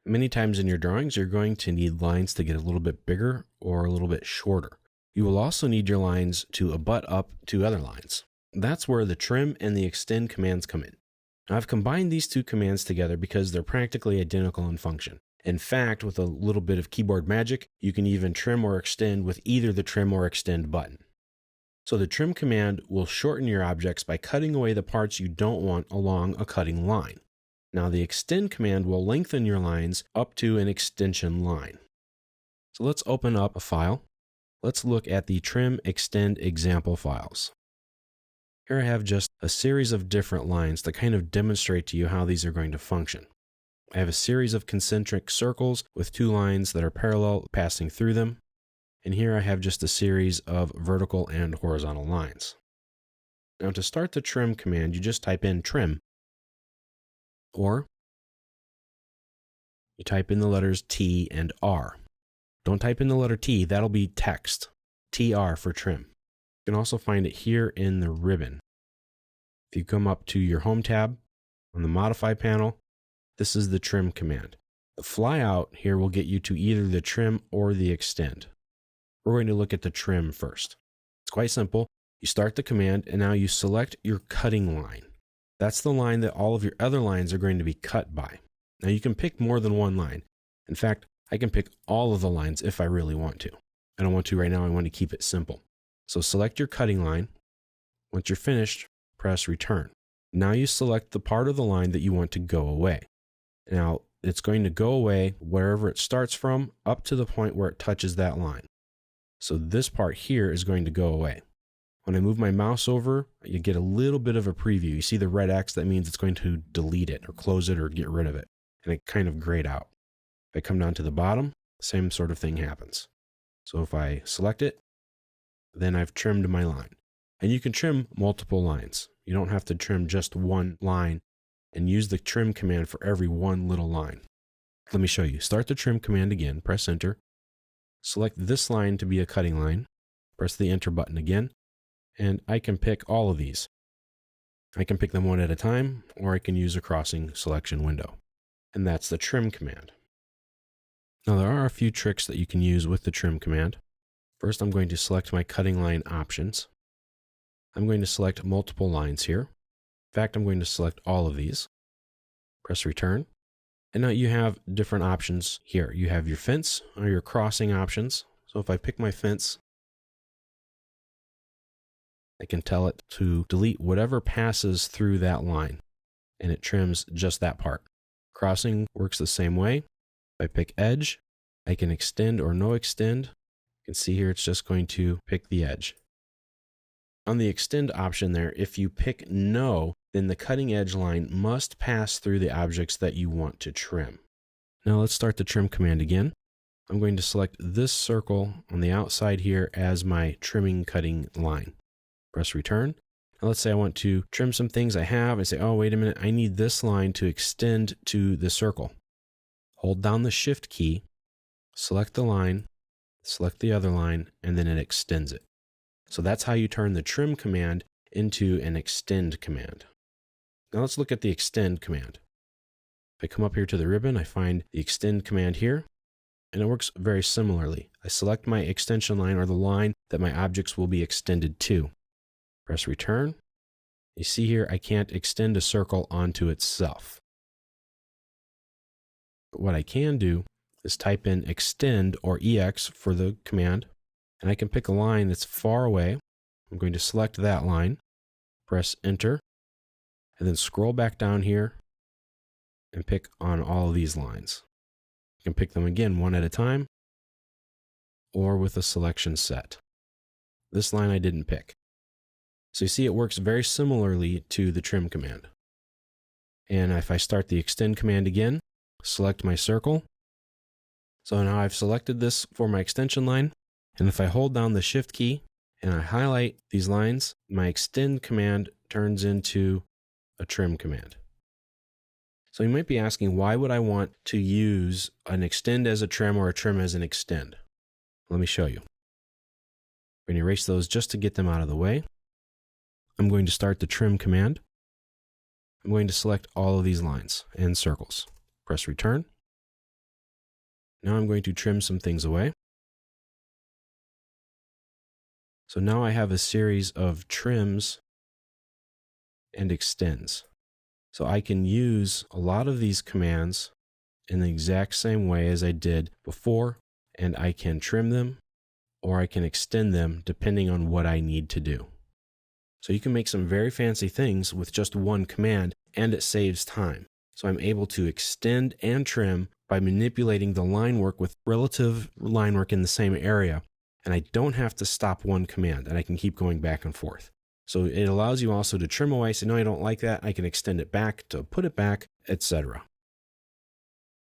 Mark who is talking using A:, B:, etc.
A: Many times in your drawings, you're going to need lines to get a little bit bigger or a little bit shorter. You will also need your lines to abut up to other lines. That's where the trim and the extend commands come in. Now, I've combined these two commands together because they're practically identical in function. In fact, with a little bit of keyboard magic, you can even trim or extend with either the trim or extend button. So the trim command will shorten your objects by cutting away the parts you don't want along a cutting line. Now the extend command will lengthen your lines up to an extension line. So let's open up a file. Let's look at the trim extend example files. Here I have just a series of different lines to kind of demonstrate to you how these are going to function. I have a series of concentric circles with two lines that are parallel passing through them. And here I have just a series of vertical and horizontal lines. Now to start the trim command, you just type in trim, or you type in the letters T and R. Don't type in the letter T, that'll be text. TR for trim. You can also find it here in the ribbon. If you come up to your Home tab on the Modify panel, this is the trim command. The flyout here will get you to either the trim or the extend. We're going to look at the trim first. It's quite simple. You start the command and now you select your cutting line. That's the line that all of your other lines are going to be cut by. Now you can pick more than one line. In fact, I can pick all of the lines if I really want to. I don't want to right now, I want to keep it simple. So select your cutting line. Once you're finished, press return. Now you select the part of the line that you want to go away. Now it's going to go away wherever it starts from up to the point where it touches that line. So this part here is going to go away. When I move my mouse over, you get a little bit of a preview. You see the red X, that means it's going to delete it or close it or get rid of it. And it kind of grayed out. If I come down to the bottom, same sort of thing happens. So if I select it, then I've trimmed my line. And you can trim multiple lines. You don't have to trim just one line and use the trim command for every one little line. Let me show you. Start the trim command again, press enter. Select this line to be a cutting line. Press the enter button again. And I can pick all of these. I can pick them one at a time, or I can use a crossing selection window. And that's the trim command. Now there are a few tricks that you can use with the trim command. First, I'm going to select my cutting line options. I'm going to select multiple lines here. In fact, I'm going to select all of these. Press return. And now you have different options here. You have your fence or your crossing options. So if I pick my fence, I can tell it to delete whatever passes through that line, and it trims just that part. Crossing works the same way. If I pick edge, I can extend or no extend. You can see here it's just going to pick the edge. On the extend option there, if you pick no, then the cutting edge line must pass through the objects that you want to trim. Now let's start the trim command again. I'm going to select this circle on the outside here as my trimming cutting line. Press return. Now let's say I want to trim some things I have and say, oh, wait a minute, I need this line to extend to the circle. Hold down the shift key, select the line, select the other line, and then it extends it. So that's how you turn the trim command into an extend command. Now let's look at the extend command. If I come up here to the ribbon, I find the extend command here, and it works very similarly. I select my extension line or the line that my objects will be extended to. Press return. You see here, I can't extend a circle onto itself. But what I can do is type in extend or EX for the command, and I can pick a line that's far away. I'm going to select that line, press enter, and then scroll back down here and pick on all of these lines. You can pick them again one at a time or with a selection set. This line I didn't pick. So you see it works very similarly to the trim command. And if I start the extend command again, select my circle. So now I've selected this for my extension line. And if I hold down the shift key and I highlight these lines, my extend command turns into a trim command. So you might be asking, why would I want to use an extend as a trim or a trim as an extend? Let me show you. We're going to erase those just to get them out of the way. I'm going to start the trim command. I'm going to select all of these lines and circles. Press return. Now I'm going to trim some things away. So now I have a series of trims and extends. So I can use a lot of these commands in the exact same way as I did before, and I can trim them or I can extend them depending on what I need to do. So you can make some very fancy things with just one command, and it saves time. So I'm able to extend and trim by manipulating the line work with relative line work in the same area, and I don't have to stop one command, and I can keep going back and forth. So it allows you also to trim away, so no, I don't like that, I can extend it back to put it back, etc.